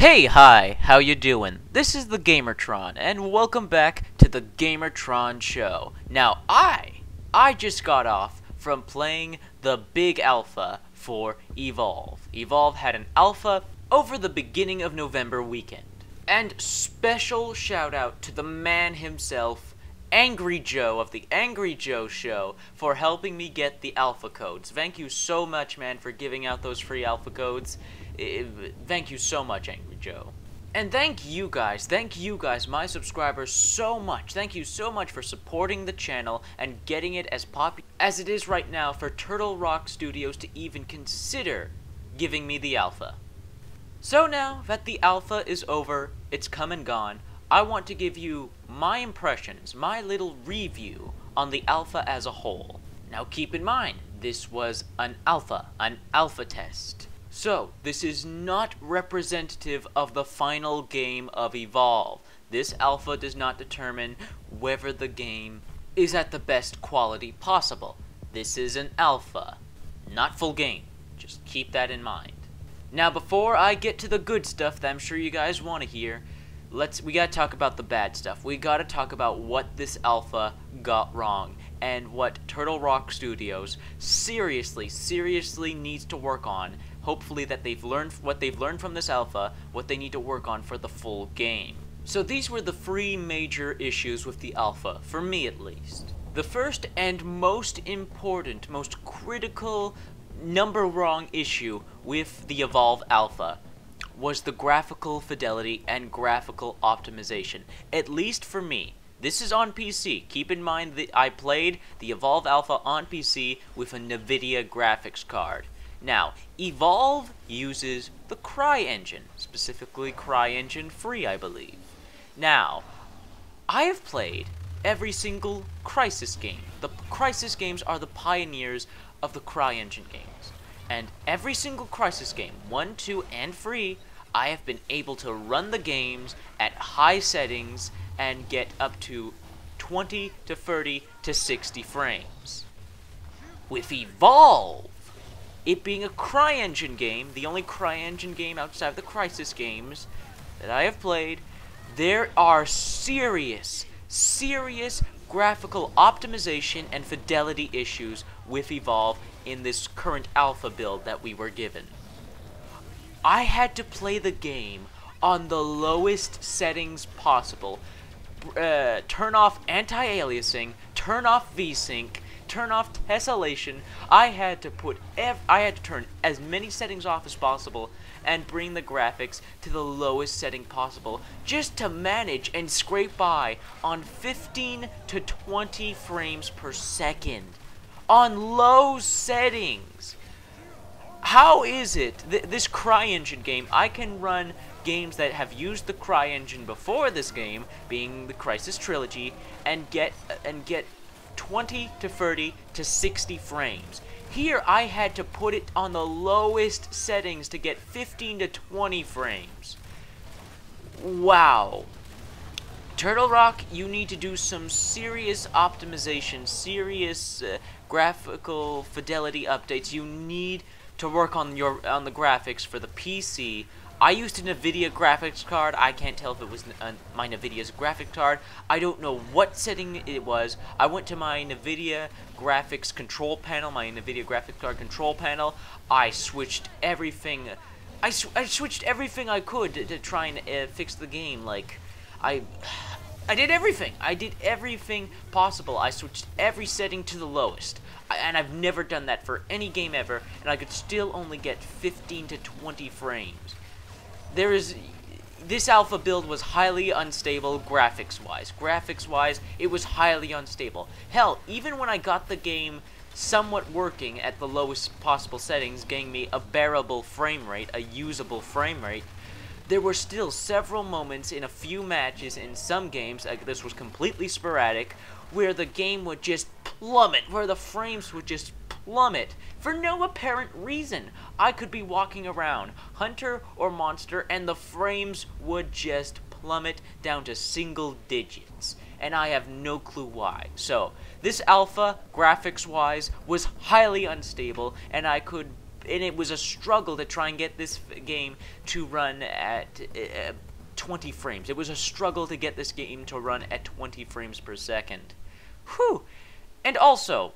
Hey, hi, how you doing? This is the Gamertron, and welcome back to the Gamertron Show. Now, I just got off from playing the big alpha for Evolve. Evolve had an alpha over the beginning of November weekend. And special shout out to the man himself, Angry Joe of the Angry Joe Show, for helping me get the alpha codes. Thank you so much, man, for giving out those free alpha codes. Thank you so much, Angry Joe. And thank you guys, my subscribers, so much. Thank you so much for supporting the channel and getting it as popular as it is right now for Turtle Rock Studios to even consider giving me the alpha. So now that the alpha is over, it's come and gone, I want to give you my impressions, my little review on the alpha as a whole. Now keep in mind, this was an alpha test. So, this is not representative of the final game of Evolve. This alpha does not determine whether the game is at the best quality possible. This is an alpha, not full game. Just keep that in mind. Now, before I get to the good stuff that I'm sure you guys want to hear, we gotta talk about the bad stuff. We gotta talk about what this alpha got wrong and what Turtle Rock Studios seriously needs to work on. Hopefully that they've learned what they've learned from this alpha, what they need to work on for the full game. So these were the three major issues with the alpha, for me at least. The first and most important, most critical, number wrong issue with the Evolve alpha was the graphical fidelity and graphical optimization, at least for me. This is on PC. Keep in mind that I played the Evolve alpha on PC with a NVIDIA graphics card. Now, Evolve uses the CryEngine, specifically CryEngine Free, I believe. Now, I have played every single Crysis game. The Crysis games are the pioneers of the CryEngine games. And every single Crysis game, 1, 2, and Free, I have been able to run the games at high settings and get up to 20 to 30 to 60 frames. With Evolve, it being a CryEngine game, the only CryEngine game outside of the Crysis games that I have played, there are serious graphical optimization and fidelity issues with Evolve in this current alpha build that we were given. I had to play the game on the lowest settings possible. Turn off anti-aliasing, turn off VSync, turn off tessellation. I had to turn as many settings off as possible and bring the graphics to the lowest setting possible just to manage and scrape by on 15 to 20 frames per second on low settings. How is it this CryEngine game, I can run games that have used the CryEngine before this game, being the Crysis Trilogy, and get 20 to 30 to 60 frames. Here I had to put it on the lowest settings to get 15 to 20 frames. Wow. Turtle Rock, you need to do some serious optimization, serious graphical fidelity updates. You need to work on the graphics for the PC. I used a NVIDIA graphics card. I can't tell if it was my NVIDIA's graphics card. I don't know what setting it was. I went to my NVIDIA graphics control panel, my NVIDIA graphics card control panel. I switched everything. I switched everything I could to try and fix the game. Like, I did everything. I did everything possible. I switched every setting to the lowest. And I've never done that for any game ever, and I could still only get 15 to 20 frames. This alpha build was highly unstable graphics-wise. Graphics-wise, it was highly unstable. Hell, even when I got the game somewhat working at the lowest possible settings, getting me a bearable frame rate, a usable frame rate, there were still several moments in a few matches in some games, this was completely sporadic, where the game would just plummet, where the frames would just plummet for no apparent reason. I could be walking around, hunter or monster, and the frames would just plummet down to single digits, and I have no clue why. So, this alpha, graphics-wise, was highly unstable, and I could it was a struggle to try and get this game to run at 20 frames. It was a struggle to get this game to run at 20 frames per second. Whew! And also,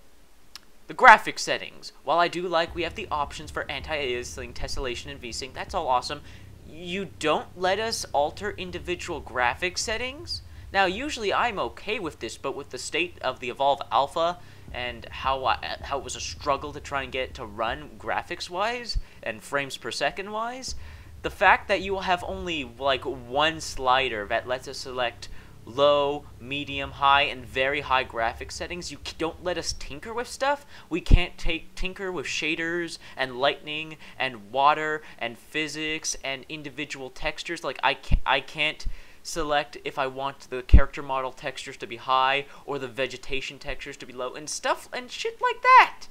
the graphics settings. While I do like we have the options for anti-aliasing, tessellation, and VSync, that's all awesome. You don't let us alter individual graphics settings? Now, usually I'm okay with this, but with the state of the Evolve Alpha and how it was a struggle to try and get it to run graphics-wise and frames per second-wise, the fact that you will have only like one slider that lets us select low, medium, high, and very high graphics settings, you don't let us tinker with stuff. We can't tinker with shaders and lightning and water and physics and individual textures. Like I can't select if I want the character model textures to be high or the vegetation textures to be low and stuff and shit like that.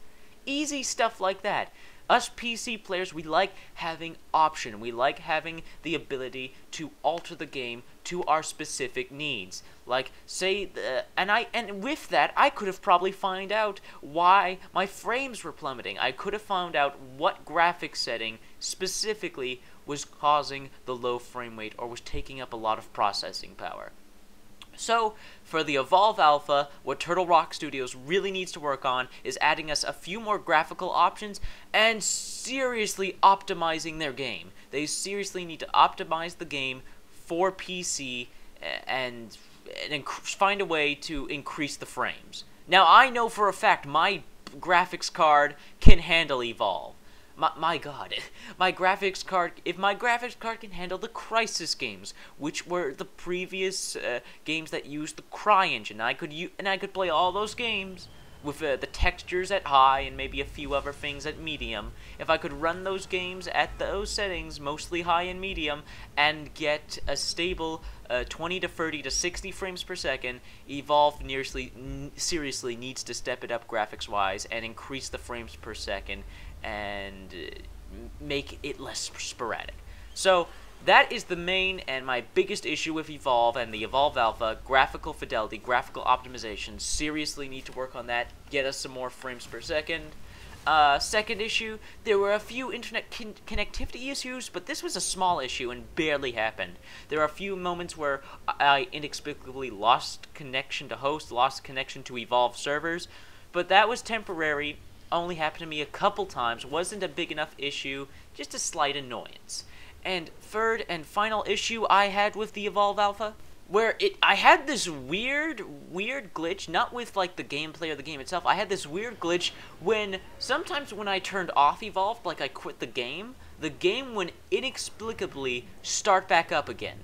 Easy stuff like that. Us PC players, we like having option. We like having the ability to alter the game to our specific needs. Like, say, and with that, I could have probably found out why my frames were plummeting. I could have found out what graphics setting specifically was causing the low frame rate or was taking up a lot of processing power. So, for the Evolve Alpha, what Turtle Rock Studios really needs to work on is adding us a few more graphical options and seriously optimizing their game. They seriously need to optimize the game for PC and find a way to increase the frames. Now, I know for a fact my graphics card can handle Evolve. My god, my graphics card, if my graphics card can handle the Crysis games, which were the previous games that used the CryEngine, I could play all those games with the textures at high and maybe a few other things at medium. If I could run those games at those settings, mostly high and medium, and get a stable 20 to 30 to 60 frames per second, Evolve seriously needs to step it up graphics-wise and increase the frames per second and make it less sporadic. So that is the main and my biggest issue with Evolve and the Evolve Alpha. Graphical fidelity, graphical optimization. Seriously need to work on that. Get us some more frames per second. Second issue, there were a few internet connectivity issues, but this was a small issue and barely happened. There are a few moments where I inexplicably lost connection to host, lost connection to Evolve servers, but that was temporary. Only happened to me a couple times, wasn't a big enough issue, just a slight annoyance. And third and final issue I had with the Evolve Alpha, where I had this weird glitch, not with like the gameplay or the game itself. I had this weird glitch when sometimes when I turned off Evolve, like I quit the game would inexplicably start back up again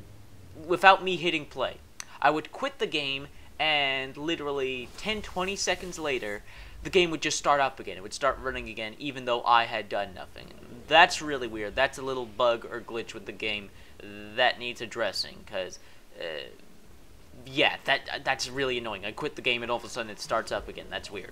without me hitting play. I would quit the game and literally 10-20 seconds later the game would just start up again. It would start running again, even though I had done nothing. That's really weird. That's a little bug or glitch with the game that needs addressing, because, yeah, that's really annoying. I quit the game and all of a sudden it starts up again. That's weird.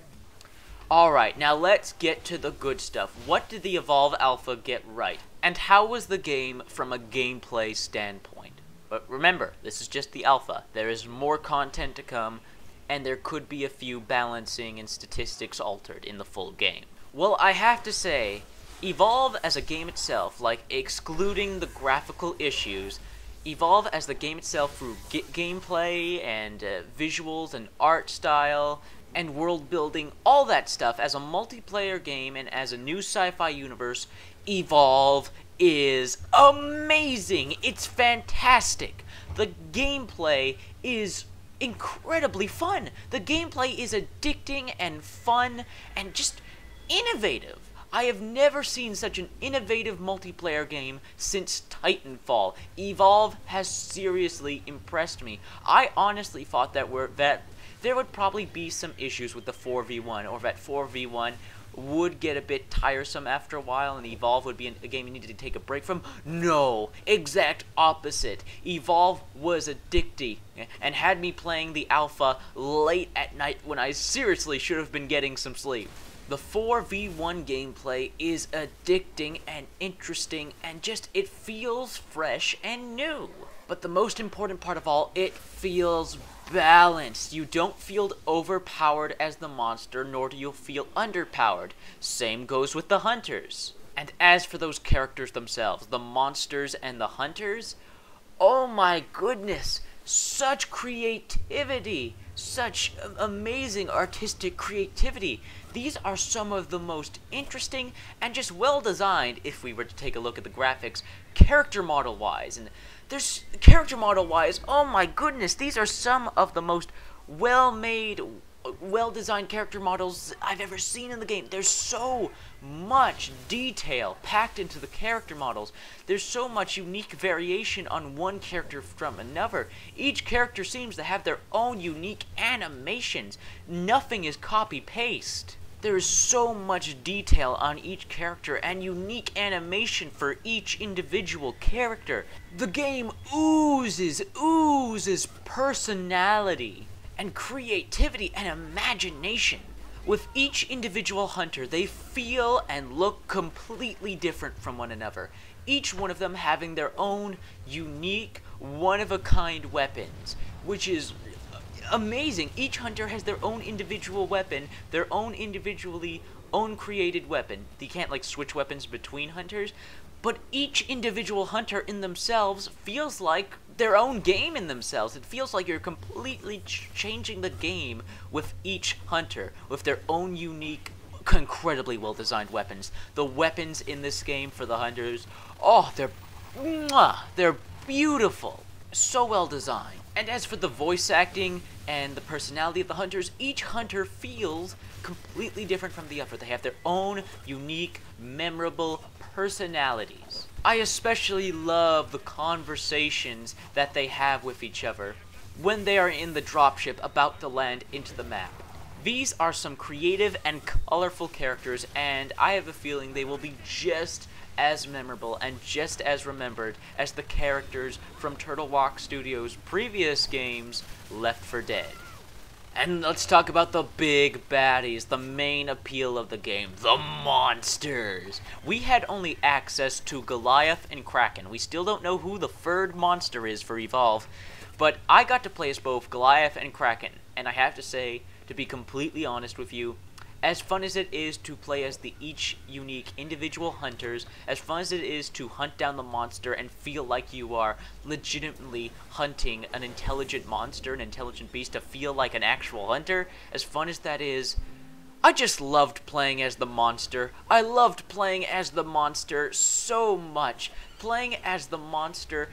Alright, now let's get to the good stuff. What did the Evolve Alpha get right? And how was the game from a gameplay standpoint? But remember, this is just the alpha. There is more content to come, and there could be a few balancing and statistics altered in the full game. Well, I have to say, Evolve as a game itself, like excluding the graphical issues, Evolve as the game itself through gameplay and visuals and art style and world building, all that stuff, as a multiplayer game and as a new sci-fi universe, Evolve is amazing! It's fantastic! The gameplay is incredibly fun. The gameplay is addicting and fun and just innovative. I have never seen such an innovative multiplayer game since Titanfall. Evolve has seriously impressed me. I honestly thought that there would probably be some issues with the 4v1, or that 4v1 would get a bit tiresome after a while and Evolve would be a game you needed to take a break from. No, exact opposite. Evolve was addicting and had me playing the alpha late at night when I seriously should have been getting some sleep. The 4v1 gameplay is addicting and interesting and just, it feels fresh and new. But the most important part of all, it feels balanced. You don't feel overpowered as the monster, nor do you feel underpowered. Same goes with the hunters. And as for those characters themselves, the monsters and the hunters, oh my goodness, such creativity, such amazing artistic creativity. These are some of the most interesting and just well designed, if we were to take a look at the graphics, character model wise. And there's character model wise, oh my goodness, these are some of the most well made, well designed character models I've ever seen in the game. There's so much detail packed into the character models. There's so much unique variation on one character from another. Each character seems to have their own unique animations. Nothing is copy-paste. There is so much detail on each character and unique animation for each individual character. The game oozes personality and creativity and imagination. With each individual hunter, they feel and look completely different from one another, each one of them having their own unique, one-of-a-kind weapons, which is amazing. Each hunter has their own individual weapon, their own own created weapon. You can't like switch weapons between hunters, but each individual hunter in themselves feels like their own game in themselves. It feels like you're completely changing the game with each hunter, with their own unique, incredibly well-designed weapons. The weapons in this game for the hunters, oh, they're beautiful. So well designed. And as for the voice acting and the personality of the hunters, each hunter feels completely different from the other. They have their own unique, memorable personalities. I especially love the conversations that they have with each other when they are in the dropship about to land into the map. These are some creative and colorful characters, and I have a feeling they will be just as memorable and just as remembered as the characters from Turtle Rock Studios' previous games, Left 4 Dead. And let's talk about the big baddies, the main appeal of the game, the monsters. We had only access to Goliath and Kraken. We still don't know who the third monster is for Evolve, but I got to play as both Goliath and Kraken, and I have to say, to be completely honest with you, as fun as it is to play as the each unique individual hunters, as fun as it is to hunt down the monster and feel like you are legitimately hunting an intelligent monster, an intelligent beast, to feel like an actual hunter, as fun as that is, I just loved playing as the monster. I loved playing as the monster so much. Playing as the monster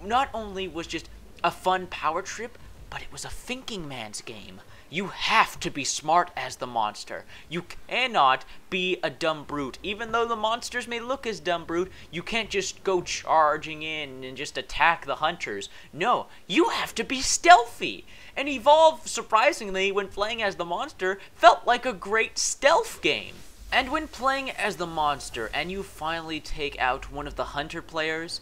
not only was just a fun power trip, but it was a thinking man's game. You have to be smart as the monster. You cannot be a dumb brute. Even though the monsters may look as dumb brute, you can't just go charging in and just attack the hunters. No, you have to be stealthy. And Evolve, surprisingly, when playing as the monster, felt like a great stealth game. And when playing as the monster and you finally take out one of the hunter players,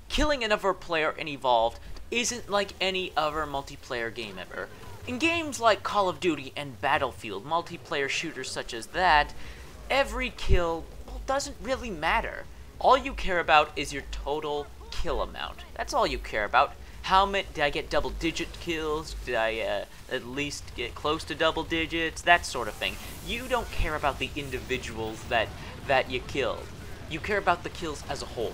killing another player in Evolved isn't like any other multiplayer game ever. In games like Call of Duty and Battlefield, multiplayer shooters such as that, every kill doesn't really matter. All you care about is your total kill amount. That's all you care about. How many, did I get double-digit kills? Did I at least get close to double digits? That sort of thing. You don't care about the individuals that you killed. You care about the kills as a whole.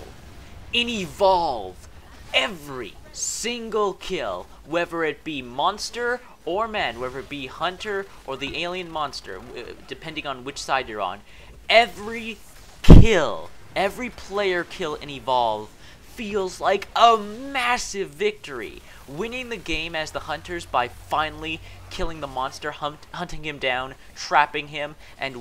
In Evolve, every single kill, whether it be monster or man, whether it be hunter or the alien monster, depending on which side you're on, every kill, every player kill in Evolve feels like a massive victory. Winning the game as the hunters by finally killing the monster, hunting him down, trapping him, and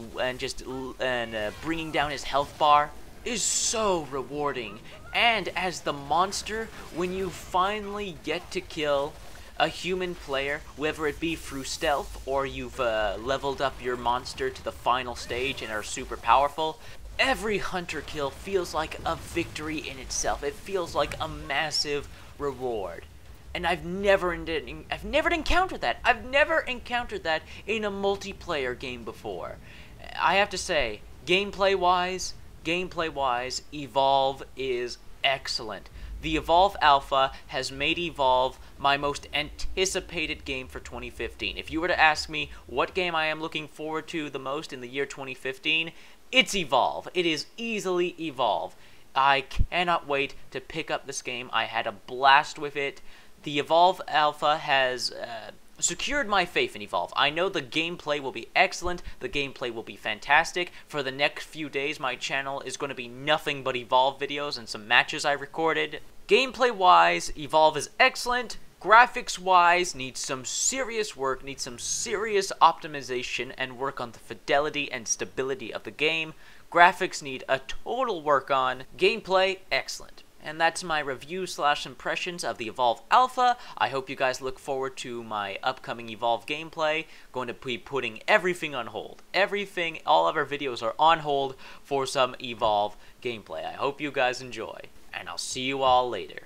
bringing down his health bar is so rewarding. And as the monster, when you finally get to kill a human player, whether it be through stealth or you've leveled up your monster to the final stage and are super powerful, every hunter kill feels like a victory in itself. It feels like a massive reward. And I've never encountered that. I've never encountered that in a multiplayer game before. I have to say, gameplay-wise, Evolve is excellent. The Evolve Alpha has made Evolve my most anticipated game for 2015. If you were to ask me what game I am looking forward to the most in the year 2015, It's Evolve. It is easily Evolve. I cannot wait to pick up this game. I had a blast with it. The Evolve Alpha has secured my faith in Evolve. I know the gameplay will be excellent. The gameplay will be fantastic. For the next few days, my channel is going to be nothing but Evolve videos and some matches I recorded. Gameplay-wise, Evolve is excellent. Graphics-wise, needs some serious work, needs some serious optimization and work on the fidelity and stability of the game. Graphics need a total work on. Gameplay, excellent. And that's my review/impressions of the Evolve Alpha. I hope you guys look forward to my upcoming Evolve gameplay. Going to be putting everything on hold. Everything, all of our videos are on hold for some Evolve gameplay. I hope you guys enjoy, and I'll see you all later.